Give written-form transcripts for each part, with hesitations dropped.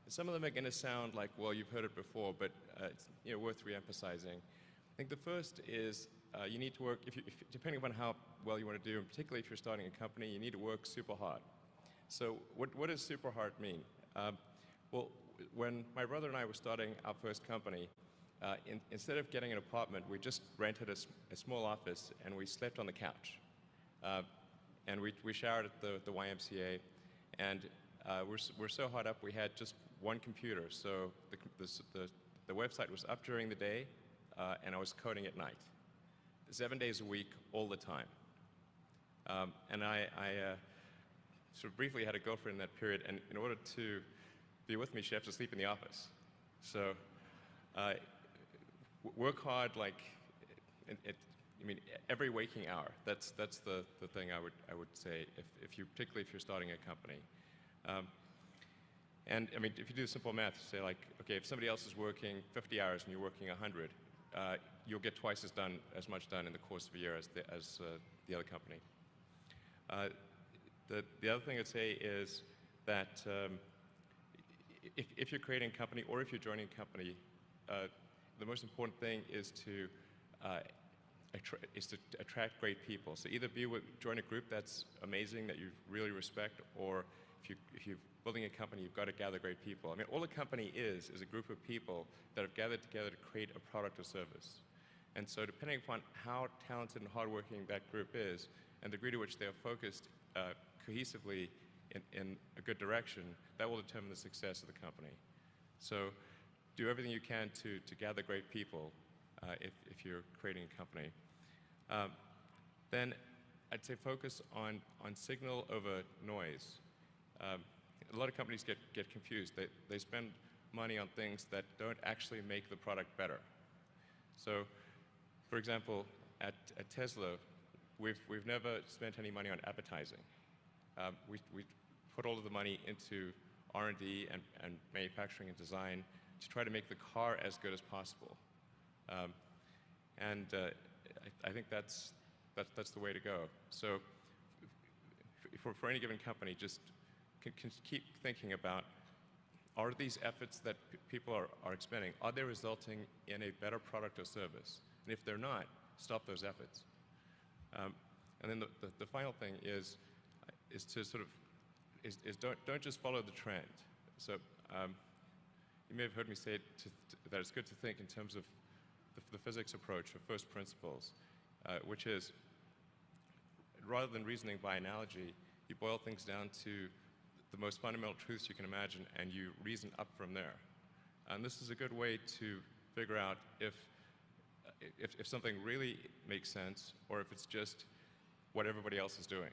Some of them are going to sound like, well, you've heard it before, but it's worth re-emphasizing. I think the first is you need to work, depending upon how well you want to do, and particularly if you're starting a company, you need to work super hard. So what does super hard mean? Well, when my brother and I were starting our first company, instead of getting an apartment, we just rented a small office and we slept on the couch. And we showered at the YMCA, and we're so hard up we had just one computer. So the website was up during the day, and I was coding at night, 7 days a week, all the time. And I sort of briefly had a girlfriend in that period, and in order to be with me, she had to sleep in the office. So work hard, like I mean, every waking hour. That's the thing I would say, particularly if you're starting a company. And I mean, if you do simple math, say like, okay, if somebody else is working 50 hours and you're working 100, you'll get twice as much done in the course of a year as the other company. The other thing I'd say is that if you're creating a company or if you're joining a company, the most important thing is to attract great people. So either join a group that's amazing that you really respect, or if you're building a company, you've got to gather great people. I mean, all a company is a group of people that have gathered together to create a product or service. And so depending upon how talented and hardworking that group is, and the degree to which they are focused cohesively in a good direction, that will determine the success of the company. So do everything you can to gather great people if you're creating a company. Then I'd say focus on signal over noise. A lot of companies get confused. They spend money on things that don't actually make the product better. So, for example, at Tesla, we've never spent any money on advertising. We put all of the money into R&D and manufacturing and design to try to make the car as good as possible. I think that's the way to go. So for any given company, just can keep thinking about, are these efforts that people are expending, are they resulting in a better product or service? And if they're not, stop those efforts. And then the final thing is to sort of don't just follow the trend. So you may have heard me say that it's good to think in terms of the physics approach of first principles, which is, rather than reasoning by analogy, you boil things down to the most fundamental truths you can imagine, and you reason up from there. And this is a good way to figure out if something really makes sense, or if it's just what everybody else is doing.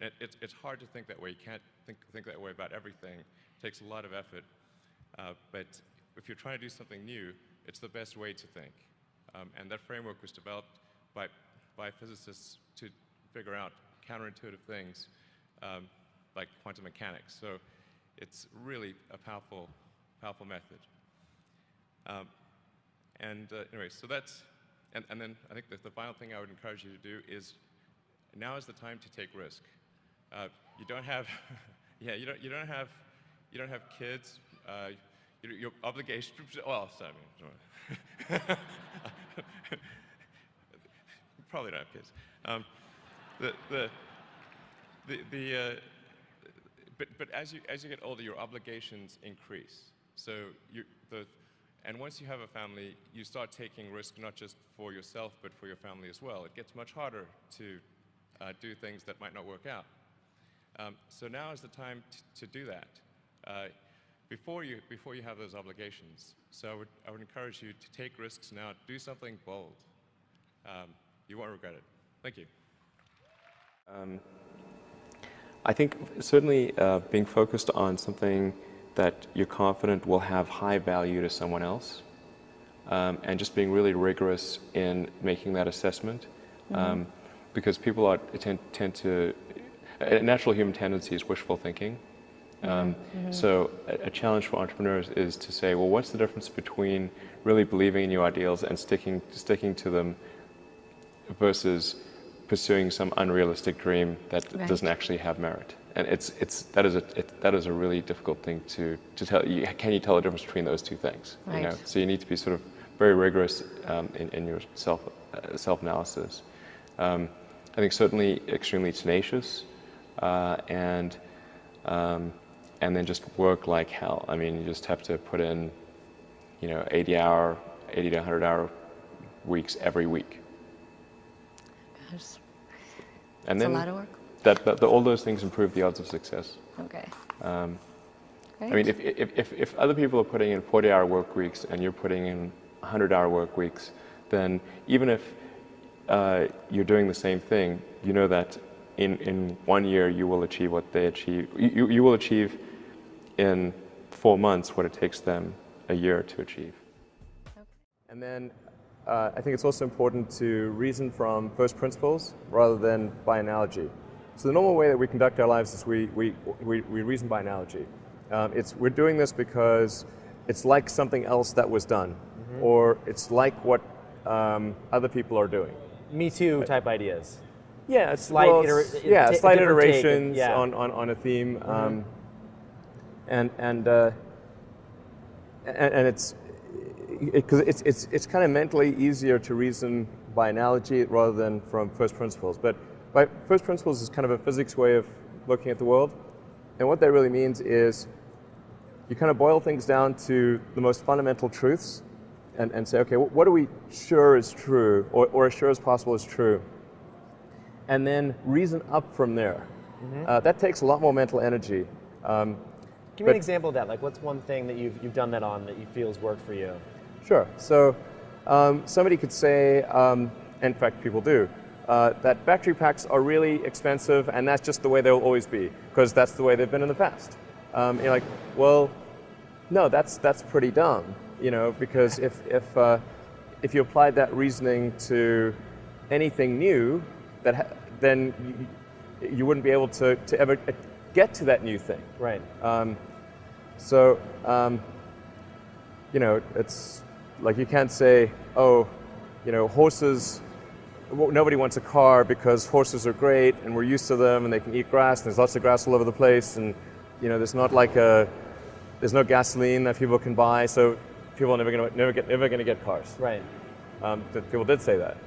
It's hard to think that way. You can't think that way about everything. It takes a lot of effort. But if you're trying to do something new, it's the best way to think. And that framework was developed by physicists to figure out counterintuitive things like quantum mechanics. So it's really a powerful method. Anyway, so that's, and then I think that the final thing I would encourage you to do is, now is the time to take risk. You don't have, you don't have kids. Your obligation. Well, sorry. Probably don't have kids. But as you get older, your obligations increase. So and once you have a family, you start taking risk not just for yourself, but for your family as well. It gets much harder to do things that might not work out. So now is the time to do that before you have those obligations. So I would encourage you to take risks now. Do something bold. You won't regret it. Thank you. I think certainly being focused on something that you're confident will have high value to someone else, and just being really rigorous in making that assessment, because people tend to, a natural human tendency is wishful thinking. So a challenge for entrepreneurs is to say, well, what's the difference between really believing in your ideals and sticking to them versus pursuing some unrealistic dream that doesn't actually have merit? and that is a really difficult thing to tell. Can you tell the difference between those two things? Right. You know? So you need to be sort of very rigorous in your self-analysis. I think certainly extremely tenacious, and then just work like hell. I mean, you just have to put in, 80 to 100-hour weeks every week. Gosh. And That's then a lot of work. all those things improve the odds of success. Okay. I mean, if other people are putting in 40-hour work weeks and you're putting in 100-hour work weeks, then even if you're doing the same thing, you know that in 1 year you will achieve what they achieve. You will achieve in 4 months what it takes them a year to achieve. Okay. And then I think it's also important to reason from first principles rather than by analogy. So the normal way that we conduct our lives is we reason by analogy. We're doing this because it's like something else that was done, or it's like what other people are doing. Me Too type ideas. Yeah, Slight slight different take, iterations yeah. on a theme, and it's because it's kind of mentally easier to reason by analogy rather than from first principles. But by first principles is kind of a physics way of looking at the world, and what that really means is you kind of boil things down to the most fundamental truths, and say, okay, what are we sure is true, or as sure as possible is true, and then reason up from there. That takes a lot more mental energy. Give me an example of that. Like, what's one thing that you've done that on that you feel has worked for you? Sure. So somebody could say, in fact, people do, that battery packs are really expensive, and that's just the way they'll always be, because that's the way they've been in the past. You're like, well, no, that's pretty dumb, because if you applied that reasoning to anything new, then you wouldn't be able to ever get to that new thing. Right. It's like you can't say, horses. Nobody wants a car because horses are great and we're used to them and they can eat grass and there's lots of grass all over the place, and there's there's no gasoline that people can buy, so people are never going to get cars. Right. People did say that.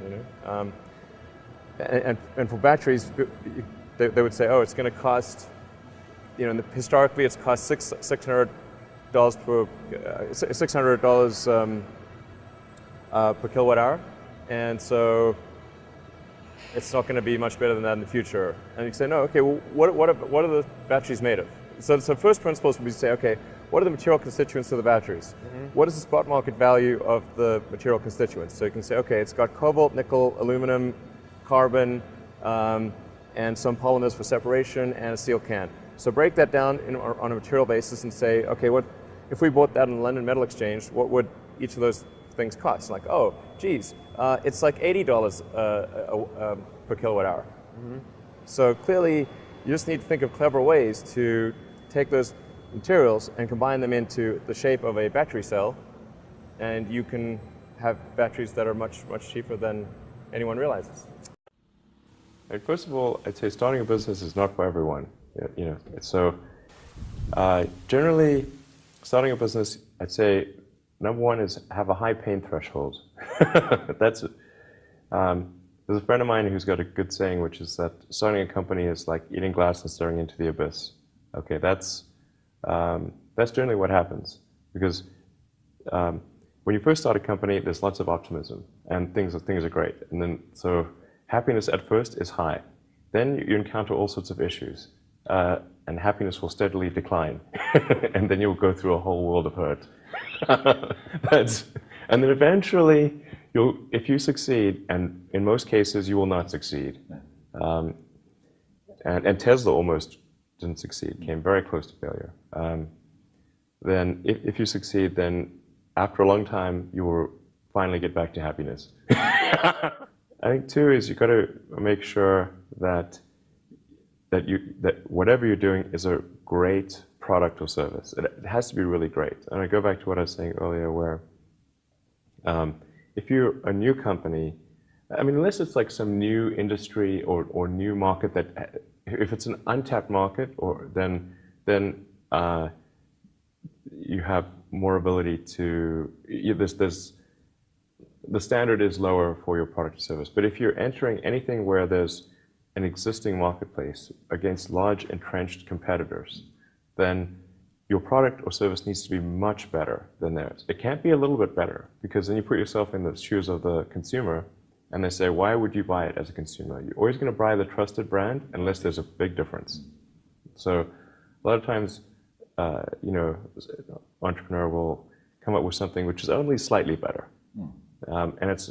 And for batteries, they would say, oh, it's going to cost. Historically, it's cost $600 per kilowatt hour, and so it's not going to be much better than that in the future. And you say, no, okay, well, what are the batteries made of? So first principles would be to say, okay, what are the material constituents of the batteries? What is the spot market value of the material constituents? So you can say, okay, it's got cobalt, nickel, aluminum, carbon, and some polymers for separation, and a steel can. So break that down on a material basis and say, okay, what if we bought that on the London Metal Exchange, what would each of those things cost? Like, oh, geez, it's like $80 per kilowatt hour. So clearly, you just need to think of clever ways to take those materials and combine them into the shape of a battery cell, and you can have batteries that are much, much cheaper than anyone realizes. First of all, I'd say starting a business is not for everyone. So generally, starting a business, I'd say number one is have a high pain threshold. There's a friend of mine who's got a good saying, which is that starting a company is like eating glass and staring into the abyss. Okay, that's generally what happens, because when you first start a company, there's lots of optimism and things are great, and then so happiness at first is high. Then you encounter all sorts of issues, and happiness will steadily decline, and then you'll go through a whole world of hurt. And then eventually, if you succeed, and in most cases you will not succeed, and Tesla almost didn't succeed, came very close to failure. Then if you succeed, then after a long time, you will finally get back to happiness. I think two is you've got to make sure that whatever you're doing is a great product or service. It has to be really great. And I go back to what I was saying earlier, where if you're a new company, I mean, unless it's like some new industry or new market that if it's an untapped market, then you have more ability to, the standard is lower for your product or service. But if you're entering anything where there's an existing marketplace against large entrenched competitors, then your product or service needs to be much better than theirs. It can't be a little bit better, because then you put yourself in the shoes of the consumer and they say, why would you buy it as a consumer? You're always going to buy the trusted brand unless there's a big difference. So a lot of times, entrepreneur will come up with something which is only slightly better. And it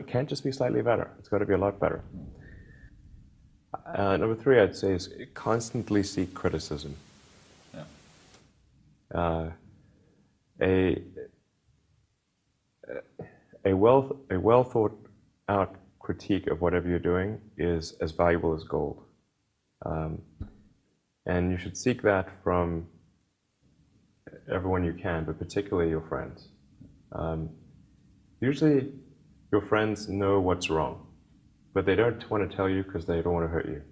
can't just be slightly better. It's got to be a lot better. Number 3, I'd say, is constantly seek criticism. A well thought out critique of whatever you're doing is as valuable as gold. And you should seek that from everyone you can, but particularly your friends. Usually your friends know what's wrong, but they don't want to tell you because they don't want to hurt you.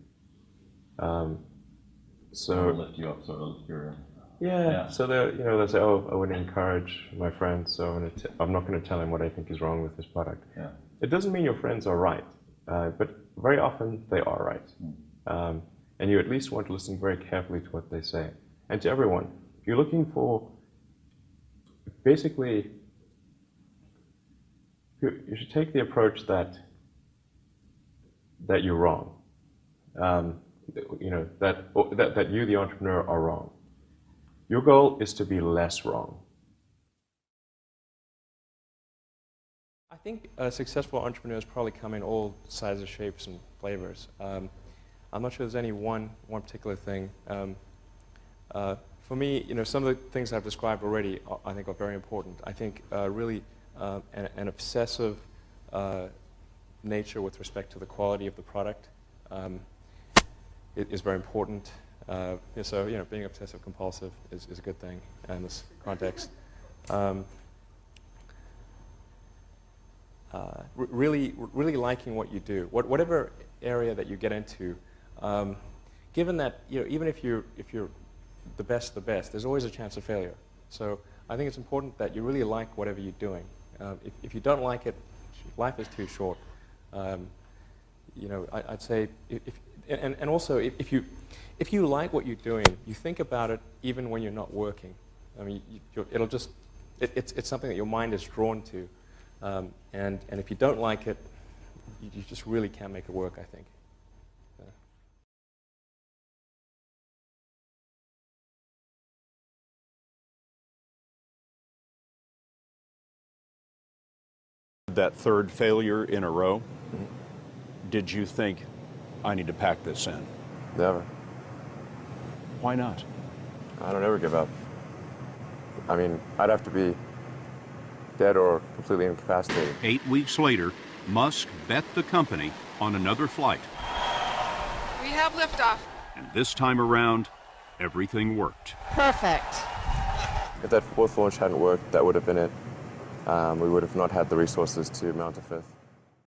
So lift you up, sort of your. Yeah. So they'll say, "Oh, I wouldn't encourage my friend, so I'm not going to tell him what I think is wrong with this product." Yeah. It doesn't mean your friends are right, but very often they are right, and you at least want to listen very carefully to what they say. And to everyone, if you're looking for, basically, you should take the approach that you're wrong. That you, the entrepreneur, are wrong. Your goal is to be less wrong. I think successful entrepreneurs probably come in all sizes, shapes, and flavors. I'm not sure there's any one particular thing. For me, some of the things I've described already, I think, are very important. I think really an obsessive nature with respect to the quality of the product is very important. So being obsessive compulsive is a good thing in this context. Really liking what you do, whatever area that you get into. Given that even if you're the best, there's always a chance of failure. So I think it's important that you really like whatever you're doing. If you don't like it, life is too short. I'd say and also if you like what you're doing, you think about it even when you're not working. I mean, it's something that your mind is drawn to, and if you don't like it, you just really can't make it work, I think. That third failure in a row, did you think, I need to pack this in? Never. Why not? I don't ever give up. I mean, I'd have to be dead or completely incapacitated. 8 weeks later, Musk bet the company on another flight. We have liftoff. And this time around, everything worked. Perfect. If that fourth launch hadn't worked, that would have been it. We would have not had the resources to mount a fifth.